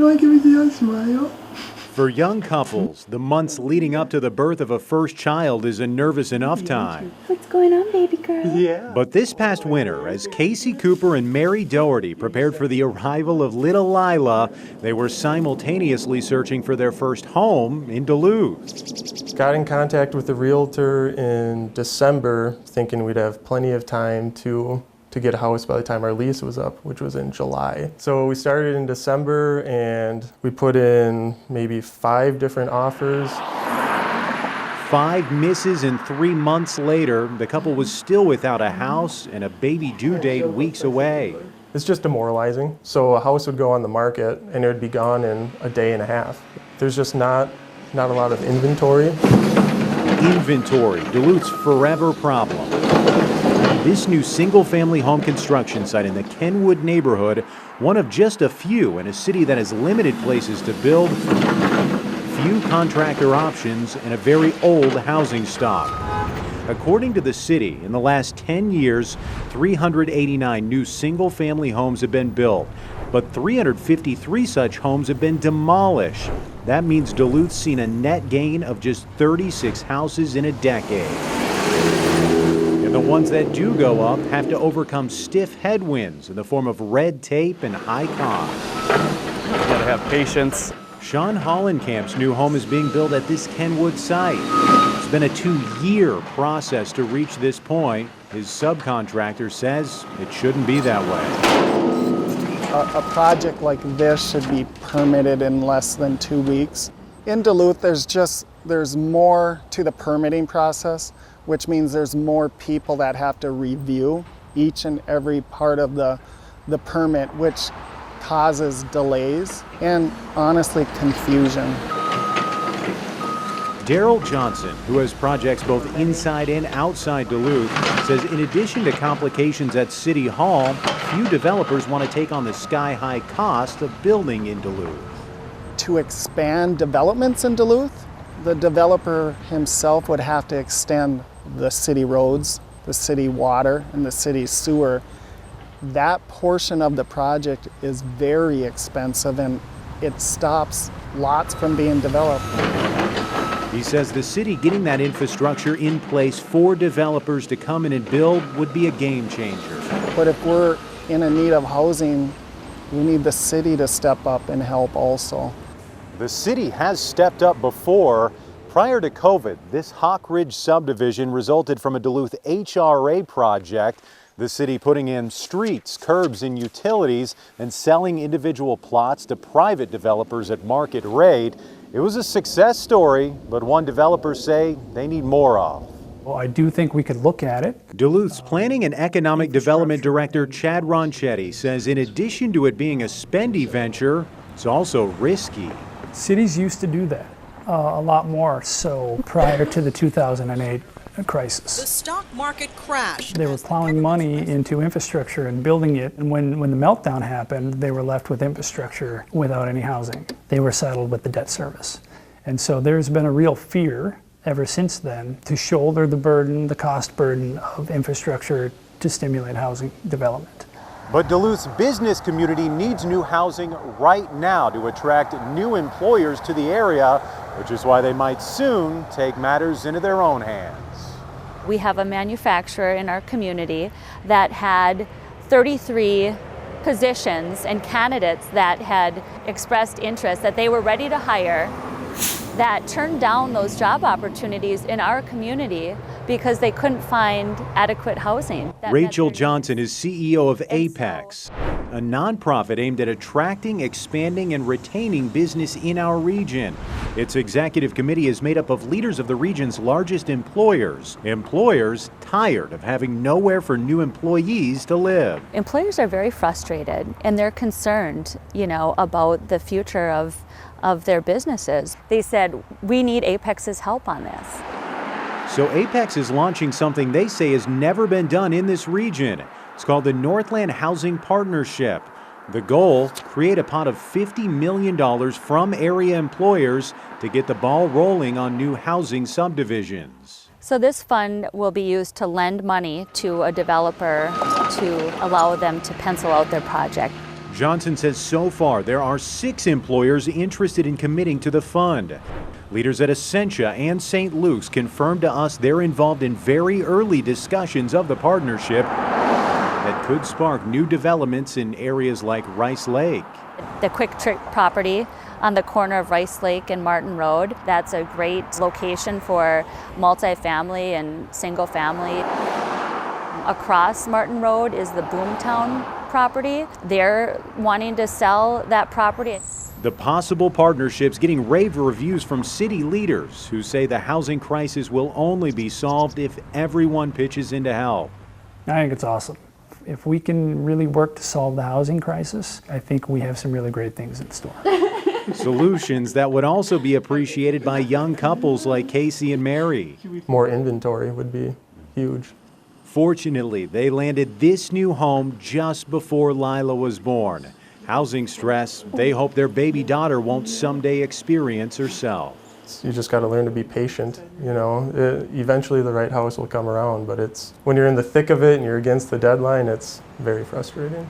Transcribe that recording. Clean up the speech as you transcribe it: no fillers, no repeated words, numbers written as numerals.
like everything else, smile. For young couples, the months leading up to the birth of a first child is a nervous enough time. What's going on, baby girl? Yeah. But this past winter, as Casey Cooper and Mary Doherty prepared for the arrival of little Lila, they were simultaneously searching for their first home in Duluth. Got in contact with the realtor in December, thinking we'd have plenty of time to get a house by the time our lease was up, which was in July. So we started in December and we put in maybe 5 different offers. 5 misses and 3 months later, the couple was still without a house and a baby due date weeks away. It's just demoralizing. So a house would go on the market and it would be gone in a day and a half. There's just not a lot of inventory. Inventory, Duluth's forever problem. This new single-family home construction site in the Kenwood neighborhood, one of just a few in a city that has limited places to build, few contractor options, and a very old housing stock. According to the city, in the last 10 years, 389 new single-family homes have been built, but 353 such homes have been demolished. That means Duluth's seen a net gain of just 36 houses in a decade. And the ones that do go up have to overcome stiff headwinds in the form of red tape and high costs. You gotta have patience. Sean Hollenkamp's new home is being built at this Kenwood site. It's been a 2-year process to reach this point. His subcontractor says it shouldn't be that way. A project like this should be permitted in less than 2 weeks. In Duluth, there's more to the permitting process, which means there's more people that have to review each and every part of the permit, which causes delays and honestly confusion. Daryl Johnson, who has projects both inside and outside Duluth, says in addition to complications at City Hall, few developers want to take on the sky-high cost of building in Duluth. To expand developments in Duluth, the developer himself would have to extend the city roads, the city water, and the city sewer. That portion of the project is very expensive and it stops lots from being developed. He says the city getting that infrastructure in place for developers to come in and build would be a game changer. But if we're in a need of housing, we need the city to step up and help also. The city has stepped up before. Prior to COVID, this Hawk Ridge subdivision resulted from a Duluth HRA project. The city putting in streets, curbs, and utilities and selling individual plots to private developers at market rate. It was a success story, but one developers say they need more of. Well, I do think we could look at it. Duluth's Planning and Economic Development Director Chad Ronchetti says in addition to it being a spendy venture, it's also risky. Cities used to do that a lot more so prior to the 2008 crisis. The stock market crashed. They were plowing money into infrastructure and building it, and when the meltdown happened, they were left with infrastructure without any housing. They were saddled with the debt service. And so there's been a real fear ever since then to shoulder the burden, the cost burden of infrastructure to stimulate housing development. But Duluth's business community needs new housing right now to attract new employers to the area, which is why they might soon take matters into their own hands. We have a manufacturer in our community that had 33 positions and candidates that had expressed interest that they were ready to hire, that turned down those job opportunities in our community because they couldn't find adequate housing. Rachel Johnson is CEO of Apex, a nonprofit aimed at attracting, expanding, and retaining business in our region. Its executive committee is made up of leaders of the region's largest employers tired of having nowhere for new employees to live. Employers are very frustrated and they're concerned, about the future of their businesses. They said, we need Apex's help on this. So Apex is launching something they say has never been done in this region. It's called the Northland Housing Partnership. The goal, create a pot of $50 million from area employers to get the ball rolling on new housing subdivisions. So this fund will be used to lend money to a developer to allow them to pencil out their project. Johnson says so far there are 6 employers interested in committing to the fund. Leaders at Essentia and St. Luke's confirmed to us they're involved in very early discussions of the partnership that could spark new developments in areas like Rice Lake. The Quick Trip property on the corner of Rice Lake and Martin Road, that's a great location for multifamily and single family. Across Martin Road is the Boomtown property. They're wanting to sell that property. The possible partnerships getting rave reviews from city leaders who say the housing crisis will only be solved if everyone pitches in to help. I think it's awesome. If we can really work to solve the housing crisis, I think we have some really great things in store. Solutions that would also be appreciated by young couples like Casey and Mary. More inventory would be huge. Fortunately, they landed this new home just before Lila was born. Housing stress they hope their baby daughter won't someday experience herself. You just got to learn to be patient, you know. Eventually the right house will come around, but it's when you're in the thick of it and you're against the deadline, it's very frustrating.